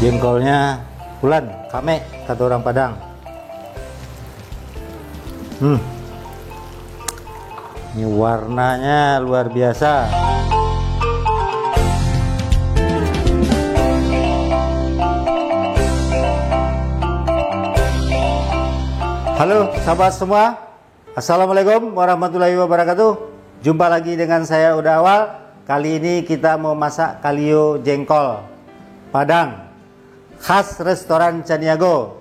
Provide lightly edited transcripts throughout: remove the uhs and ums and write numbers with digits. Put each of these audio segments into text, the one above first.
Jengkolnya bulan, kame kata orang Padang. Ini warnanya luar biasa. Halo sahabat semua, assalamualaikum warahmatullahi wabarakatuh. Jumpa lagi dengan saya Uda Awal. Kali ini kita mau masak kalio jengkol Padang khas restoran Caniago.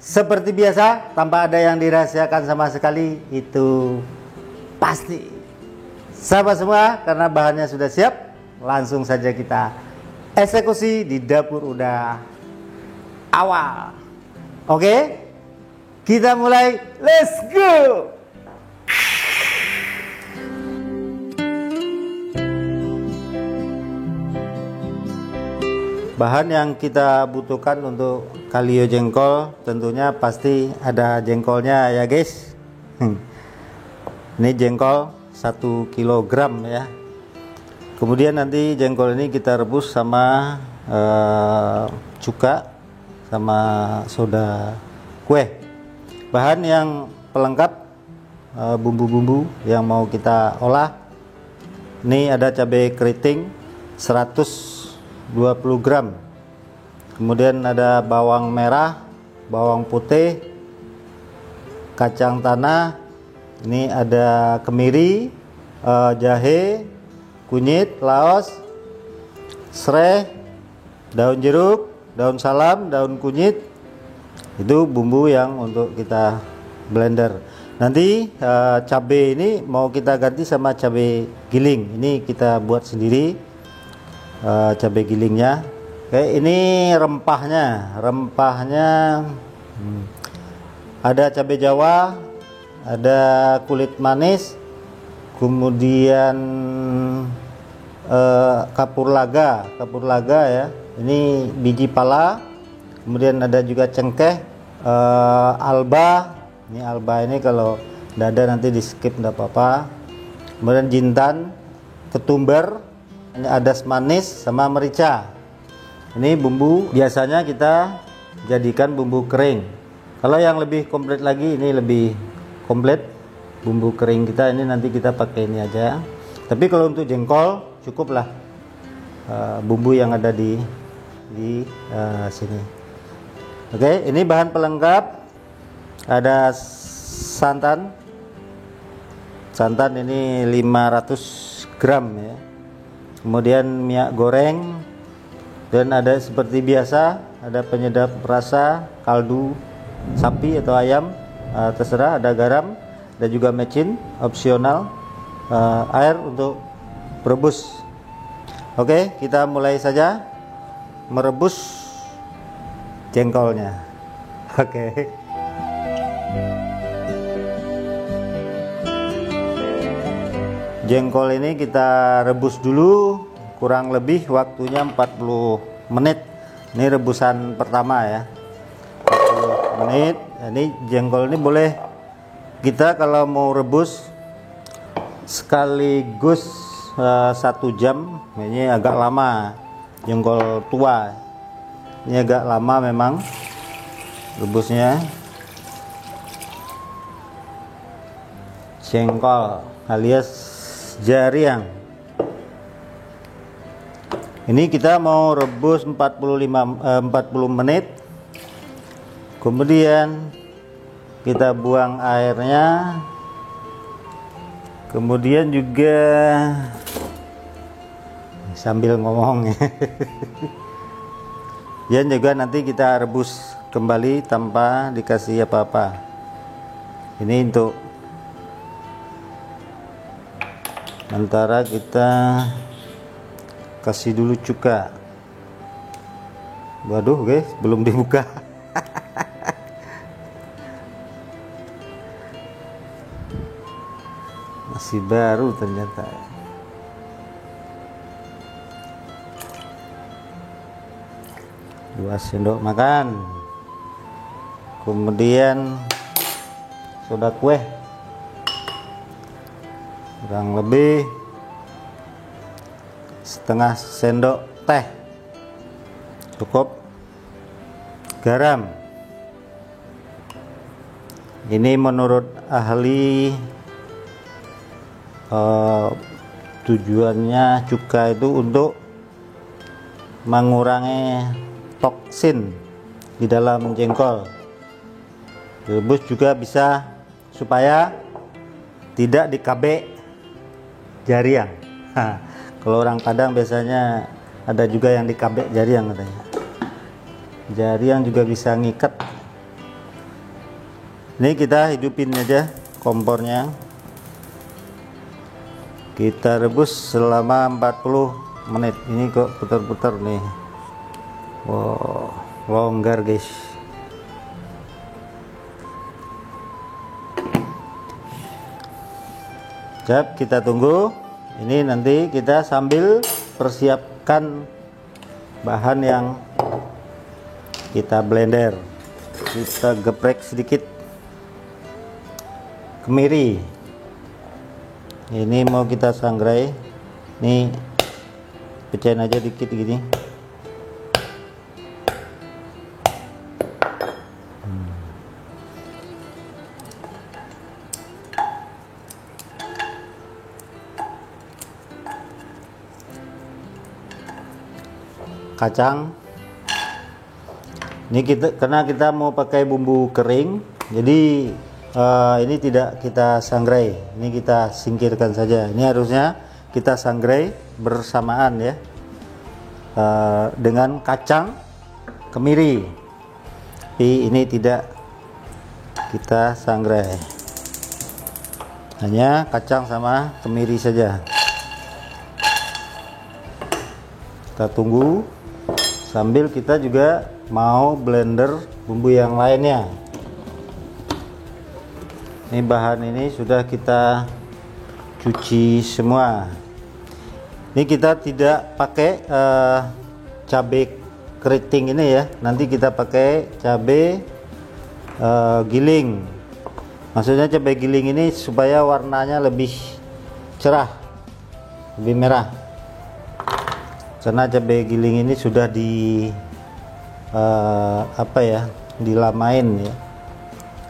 Seperti biasa, tanpa ada yang dirahasiakan sama sekali, itu pasti. Sahabat semua, karena bahannya sudah siap, langsung saja kita eksekusi di dapur Uda Awal. Oke, kita mulai. Let's go. Bahan yang kita butuhkan untuk kalio jengkol tentunya pasti ada jengkolnya ya guys. Ini jengkol 1 kilogram ya. Kemudian nanti jengkol ini kita rebus sama cuka sama soda kue. Bahan yang pelengkap bumbu-bumbu yang mau kita olah. Ini ada cabai keriting 120 gram. Kemudian ada bawang merah, bawang putih, kacang tanah. Ini ada kemiri, jahe, kunyit, laos, serai, daun jeruk, daun salam, daun kunyit. Itu bumbu yang untuk kita blender. Nanti cabai ini mau kita ganti sama cabai giling. Ini kita buat sendiri cabai gilingnya. Oke, ini rempahnya. Ada cabai Jawa, ada kulit manis, kemudian kapur laga ya. Ini biji pala. Kemudian ada juga cengkeh, alba. Ini alba ini kalau tidak ada nanti di skip tidak apa-apa. Kemudian jintan, ketumbar, ini adas manis sama merica. Ini bumbu biasanya kita jadikan bumbu kering. Kalau yang lebih komplit lagi, ini lebih komplit bumbu kering kita. Ini nanti kita pakai ini aja. Tapi kalau untuk jengkol cukuplah bumbu yang ada di sini. Oke, ini bahan pelengkap. Ada santan. Santan ini 500 gram ya. Kemudian minyak goreng, dan ada seperti biasa ada penyedap rasa, kaldu sapi atau ayam, terserah. Ada garam dan juga mecin opsional, air untuk merebus. Oke, kita mulai saja merebus jengkolnya. Oke. Jengkol ini kita rebus dulu, kurang lebih waktunya 40 menit. Ini rebusan pertama ya, 40 menit. Ini jengkol ini boleh kita kalau mau rebus sekaligus 1 jam. Ini agak lama, jengkol tua ini agak lama memang rebusnya. Jengkol alias jariang. Ini kita mau rebus 40 menit. Kemudian kita buang airnya. Kemudian juga sambil ngomong dan juga nanti kita rebus kembali tanpa dikasih apa-apa. Ini untuk antara kita kasih dulu cuka. Waduh guys, belum dibuka. Masih baru ternyata. Dua sendok makan. Kemudian soda kue kurang lebih setengah sendok teh. cukup. Garam, ini menurut ahli tujuannya cuka itu untuk mengurangi toksin di dalam jengkol. Direbus juga bisa supaya tidak dikabek jariang. Kalau orang Padang biasanya ada juga yang dikabek jariang katanya. Jariang juga bisa ngikat. Ini kita hidupin aja kompornya. Kita rebus selama 40 menit. Ini kok putar-putar nih. Wow, longgar guys. Siap, kita tunggu. Ini nanti kita sambil persiapkan bahan yang kita blender. Kita geprek sedikit kemiri. Ini mau kita sangrai. Nih pecahin aja dikit gini. Kacang, ini karena kita mau pakai bumbu kering, jadi ini tidak kita sangrai, ini kita singkirkan saja. Ini harusnya kita sangrai bersamaan ya, dengan kacang kemiri, tapi ini tidak kita sangrai, hanya kacang sama kemiri saja. Kita tunggu sambil kita juga mau blender bumbu yang lainnya. Ini bahan ini sudah kita cuci semua. Ini kita tidak pakai cabai keriting ini ya, nanti kita pakai cabai giling. Maksudnya cabai giling ini supaya warnanya lebih cerah, lebih merah. Karena cabai giling ini sudah di dilamain ya.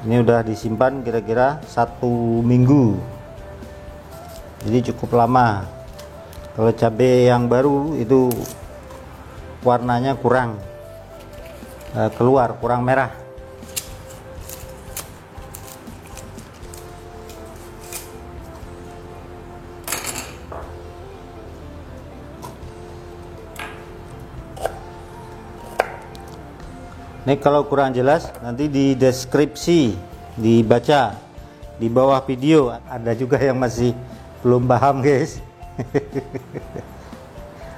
Ini udah disimpan kira-kira 1 minggu, jadi cukup lama. Kalau cabai yang baru itu warnanya kurang keluar, kurang merah. Ini kalau kurang jelas nanti di deskripsi dibaca di bawah video. Ada juga yang masih belum paham guys.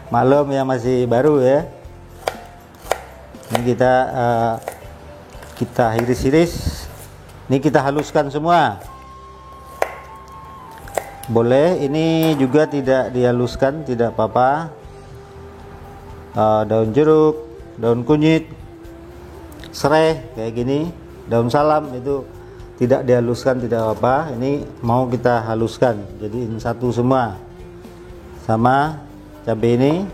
Maklum yang masih baru ya. Ini kita iris-iris. Ini kita haluskan semua. Boleh ini juga tidak dihaluskan, tidak apa-apa. Daun jeruk, daun kunyit, serai kayak gini, daun salam itu tidak dihaluskan, tidak apa-apa. Ini mau kita haluskan, jadiin satu semua. Sama cabai ini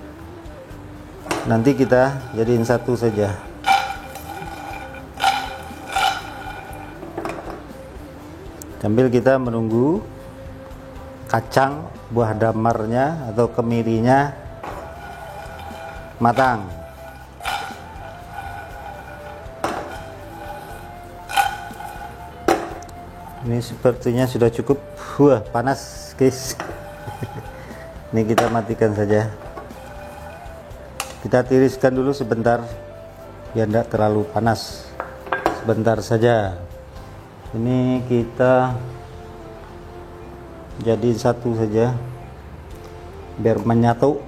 nanti kita jadiin satu saja. Sambil kita menunggu kacang buah damarnya atau kemirinya matang. Ini sepertinya sudah cukup. Wah, panas guys. Ini kita matikan saja. Kita tiriskan dulu sebentar biar tidak terlalu panas. Sebentar saja. Ini kita jadi satu saja biar menyatu.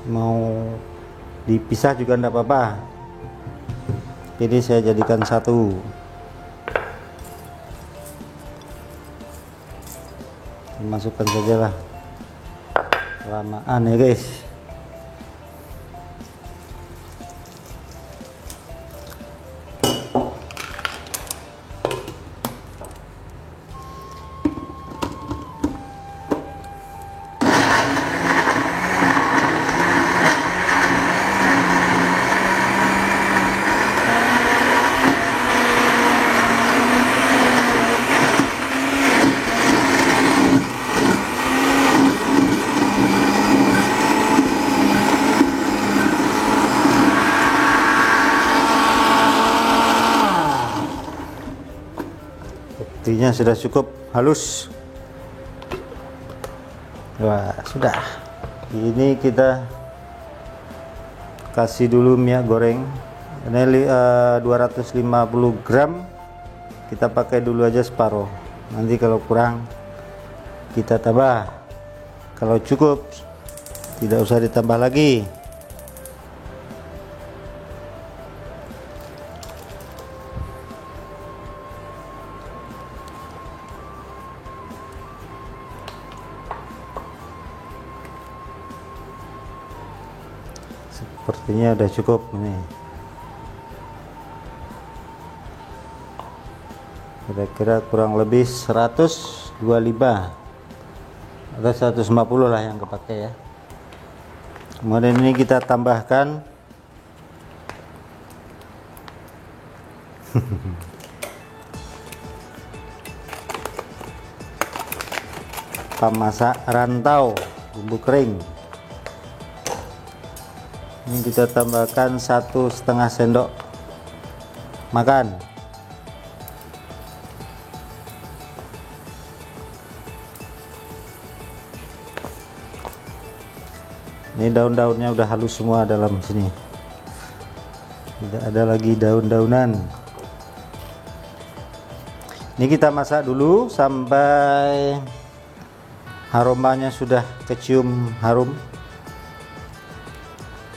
Mau dipisah juga tidak apa-apa. Jadi saya jadikan satu. Masukkan saja lah, kelamaan ya guys. sepertinya sudah cukup halus. Wah, sudah. Ini kita kasih dulu minyak goreng. Ini 250 gram. Kita pakai dulu aja separuh. Nanti kalau kurang kita tambah. Kalau cukup tidak usah ditambah lagi. Sepertinya udah cukup ini. Kira-kira kurang lebih 125 atau 150 lah yang kepake ya. Kemudian ini kita tambahkan pemasak rantau bumbu kering. Ini kita tambahkan 1,5 sendok makan. Ini daun-daunnya udah halus semua dalam sini, tidak ada lagi daun-daunan. Ini kita masak dulu sampai aromanya sudah kecium harum,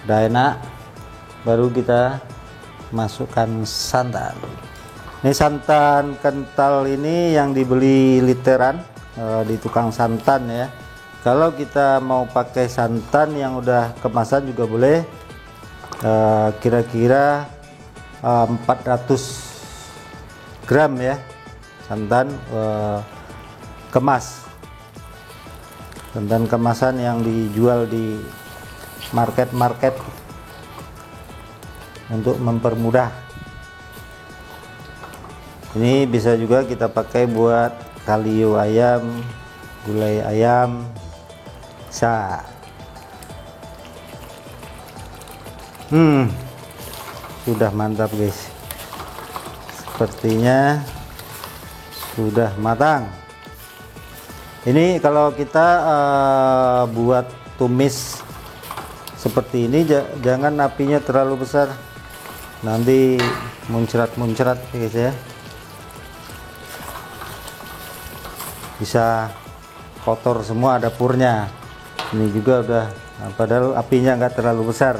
udah enak, baru kita masukkan santan. Ini santan kental ini yang dibeli literan di tukang santan ya. Kalau kita mau pakai santan yang udah kemasan juga boleh, kira-kira 400 gram ya santan kemas. Santan kemasan yang dijual di market-market untuk mempermudah. Ini bisa juga kita pakai buat kalio ayam, gulai ayam, bisa. Sudah mantap guys, sepertinya sudah matang. Ini kalau kita buat tumis seperti ini jangan apinya terlalu besar, nanti muncrat-muncrat guys ya, bisa kotor semua dapurnya. Ini juga udah, padahal apinya nggak terlalu besar.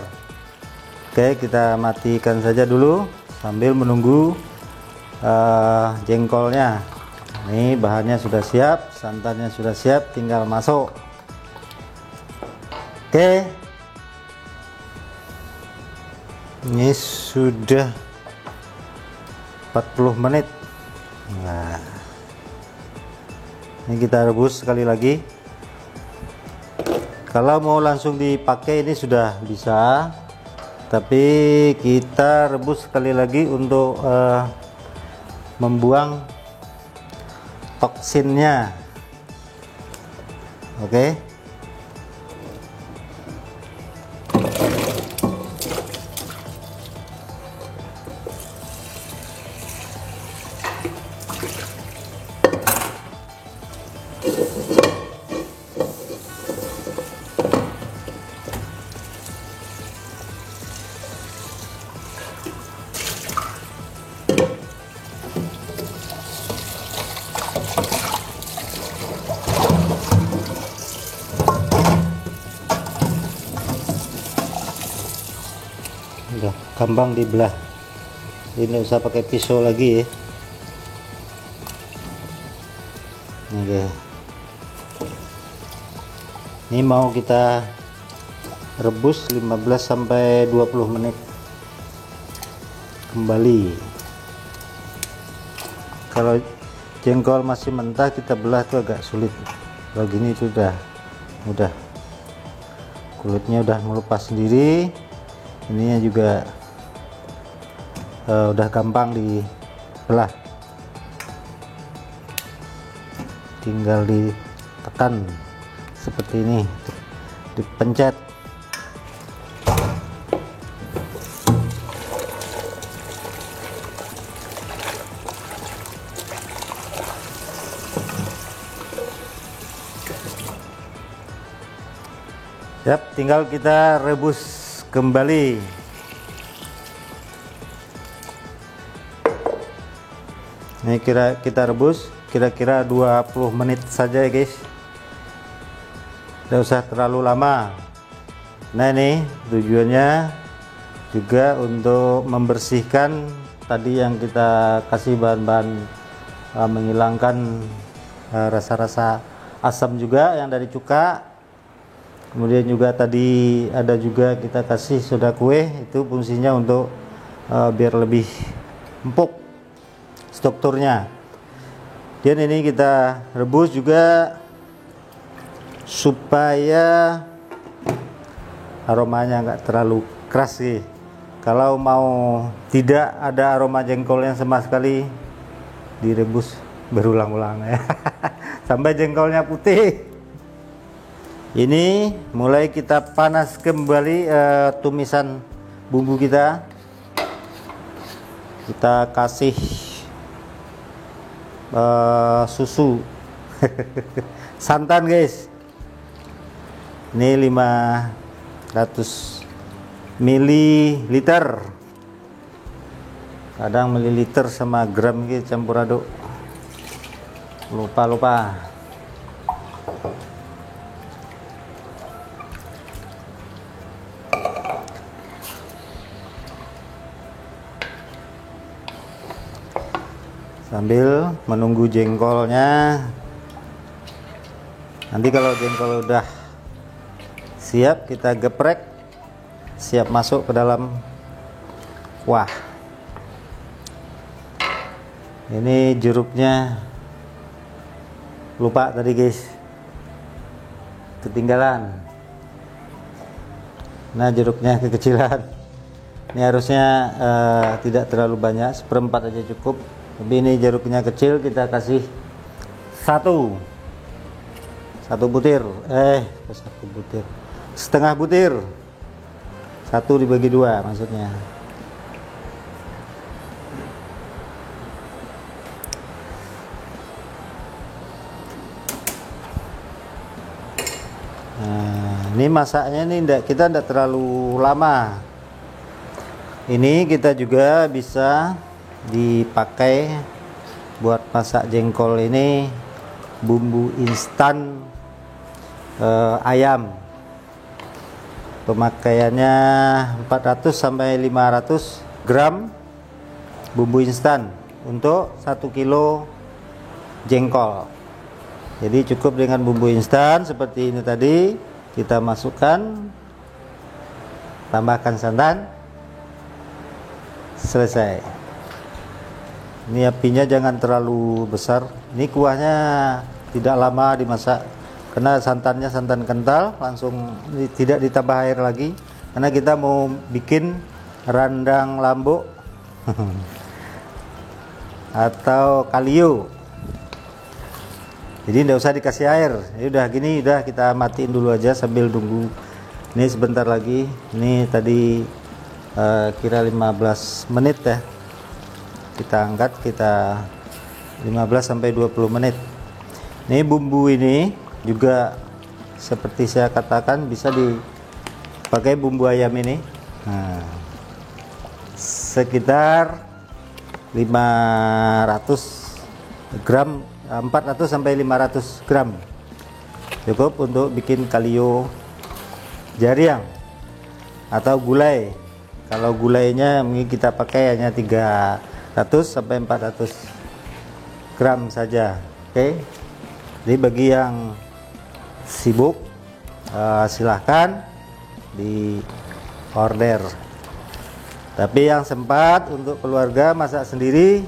Oke, kita matikan saja dulu sambil menunggu jengkolnya. Ini bahannya sudah siap, santannya sudah siap, tinggal masuk. Oke, ini sudah 40 menit. Nah, ini kita rebus sekali lagi. Kalau mau langsung dipakai ini sudah bisa, tapi kita rebus sekali lagi untuk membuang toksinnya. Oke. Udah gampang dibelah, ini nggak usah pakai pisau lagi ya. Oke, ini mau kita rebus 15-20 menit kembali. Kalau jengkol masih mentah kita belah tuh agak sulit. Kalau gini itu udah mudah, kulitnya udah melepas sendiri. Ininya juga udah gampang dibelah, tinggal ditekan seperti ini, dipencet. Siap, tinggal kita rebus kembali. Ini kita rebus kira-kira 20 menit saja ya guys, tidak usah terlalu lama. Nah ini tujuannya juga untuk membersihkan tadi yang kita kasih bahan-bahan menghilangkan rasa-rasa asam juga yang dari cuka. Kemudian juga tadi ada juga kita kasih soda kue, itu fungsinya untuk biar lebih empuk strukturnya. Dan ini kita rebus juga supaya aromanya nggak terlalu keras sih. Kalau mau tidak ada aroma jengkolnya sama sekali, direbus berulang-ulang ya sampai jengkolnya putih. Ini mulai kita panas kembali tumisan bumbu kita. Kita kasih susu santan guys, ini 500 ml, kadang mililiter sama gram gitu campur aduk, lupa sambil menunggu jengkolnya. Nanti kalau jengkol udah siap, kita geprek, siap masuk ke dalam kuah. Ini jeruknya lupa tadi guys, ketinggalan. Nah jeruknya kekecilan, ini harusnya tidak terlalu banyak, seperempat aja cukup. Tapi ini jeruknya kecil, kita kasih satu butir, setengah butir, satu dibagi dua maksudnya. Nah, ini masaknya ini kita tidak terlalu lama. Ini kita juga bisa dipakai buat masak jengkol ini bumbu instan ayam. Pemakaiannya 400 sampai 500 gram bumbu instan untuk 1 kilo jengkol. Jadi cukup dengan bumbu instan seperti ini tadi, kita masukkan, tambahkan santan, selesai. Ini apinya jangan terlalu besar. Ini kuahnya tidak lama dimasak karena santannya santan kental, langsung tidak ditambah air lagi karena kita mau bikin randang lambuk atau kalio. Jadi tidak usah dikasih air. Ya udah gini, udah kita matiin dulu aja sambil tunggu. Ini sebentar lagi. Ini tadi kira 15 menit ya. Kita angkat, kita 15 sampai 20 menit. Ini bumbu ini juga seperti saya katakan bisa dipakai bumbu ayam ini. Nah, sekitar 500 gram, 400 sampai 500 gram cukup untuk bikin kalio jariang atau gulai. Kalau gulainya mungkin kita pakai hanya 300 sampai 400 gram saja. Oke. Jadi bagi yang sibuk silahkan di order. Tapi yang sempat untuk keluarga masak sendiri,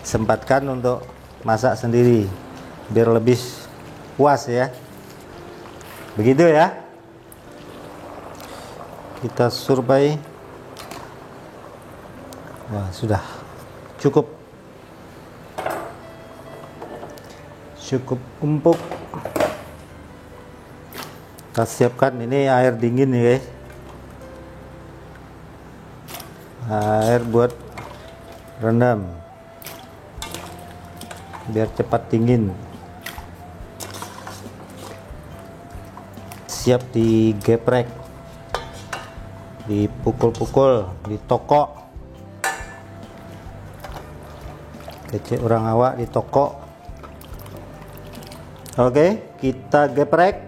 sempatkan untuk masak sendiri biar lebih puas ya. Begitu ya. Kita survei. Nah, sudah cukup empuk. Kita siapkan ini air dingin nih guys, air buat rendam biar cepat dingin. siap digeprek, dipukul-pukul, ditokok. Kecil orang awak ditokok. Oke, kita geprek.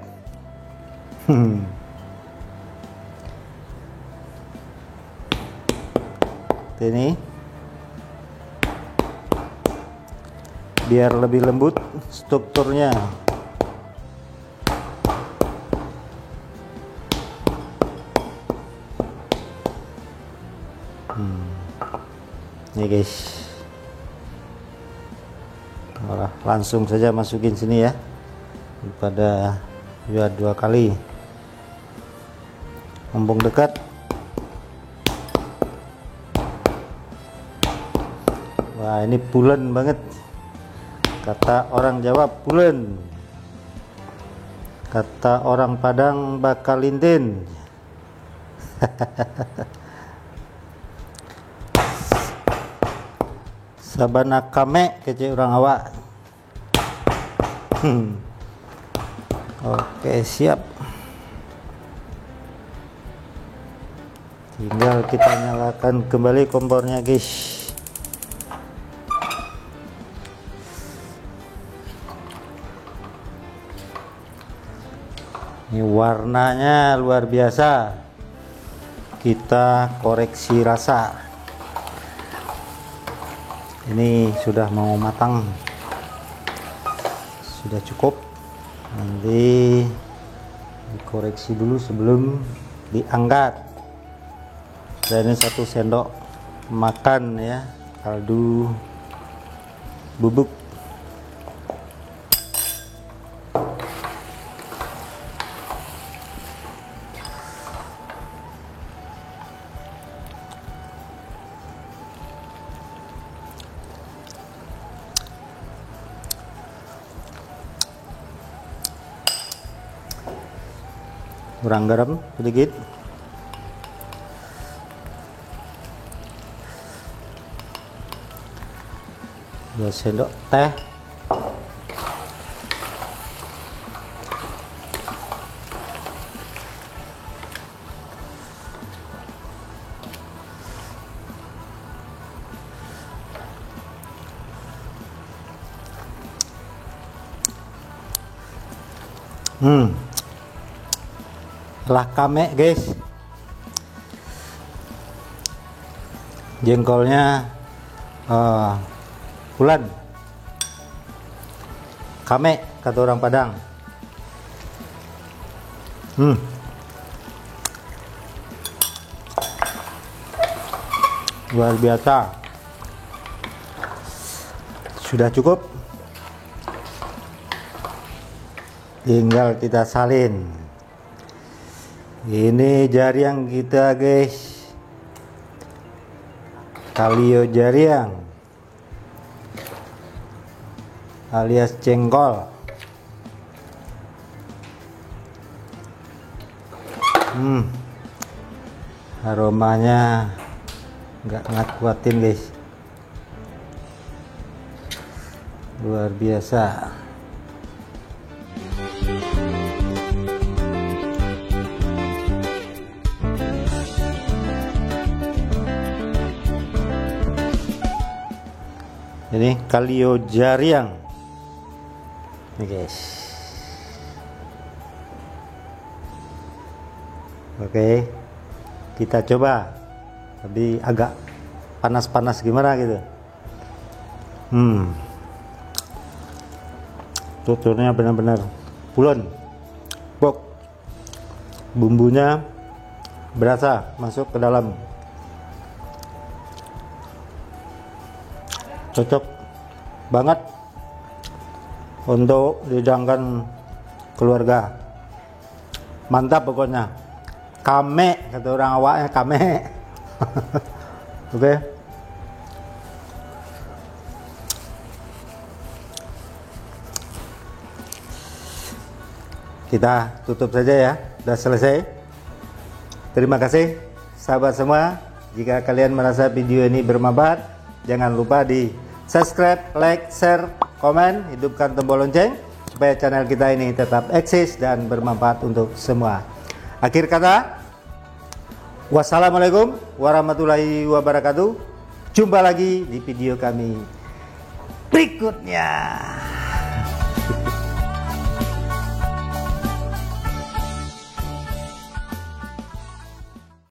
Ini biar lebih lembut strukturnya. Ini guys, langsung saja masukin sini ya, daripada ya 2 kali mumpung dekat. Wah, ini pulen banget, kata orang Jawa pulen, kata orang Padang bakal lintin. Sabana kame kece orang awak. Oke, siap. Tinggal kita nyalakan kembali kompornya guys. Ini warnanya luar biasa. Kita koreksi rasa. Ini sudah mau matang, sudah cukup. Nanti dikoreksi dulu sebelum diangkat. Dan ini 1 sendok makan ya, kaldu bubuk. Kurang garam sedikit. Dua sendok teh. Lah kame guys, jengkolnya bulan kame kata orang Padang. Luar biasa. Sudah cukup, tinggal kita salin. Ini jariang kita guys, kalio jariang alias jengkol. Aromanya nggak ngakuatin guys, luar biasa. Ini kalio jariang nih guys. Oke, kita coba, tapi agak panas-panas gimana gitu. Tuturnya benar-benar pulen, bok, bumbunya berasa masuk ke dalam. Cocok banget untuk dihidangkan keluarga. Mantap pokoknya. Kame kata orang awaknya, kame. Oke. Kita tutup saja ya. Sudah selesai. Terima kasih sahabat semua. Jika kalian merasa video ini bermanfaat, jangan lupa di subscribe, like, share, komen, hidupkan tombol lonceng supaya channel kita ini tetap eksis dan bermanfaat untuk semua. Akhir kata, wassalamualaikum warahmatullahi wabarakatuh. Jumpa lagi di video kami berikutnya.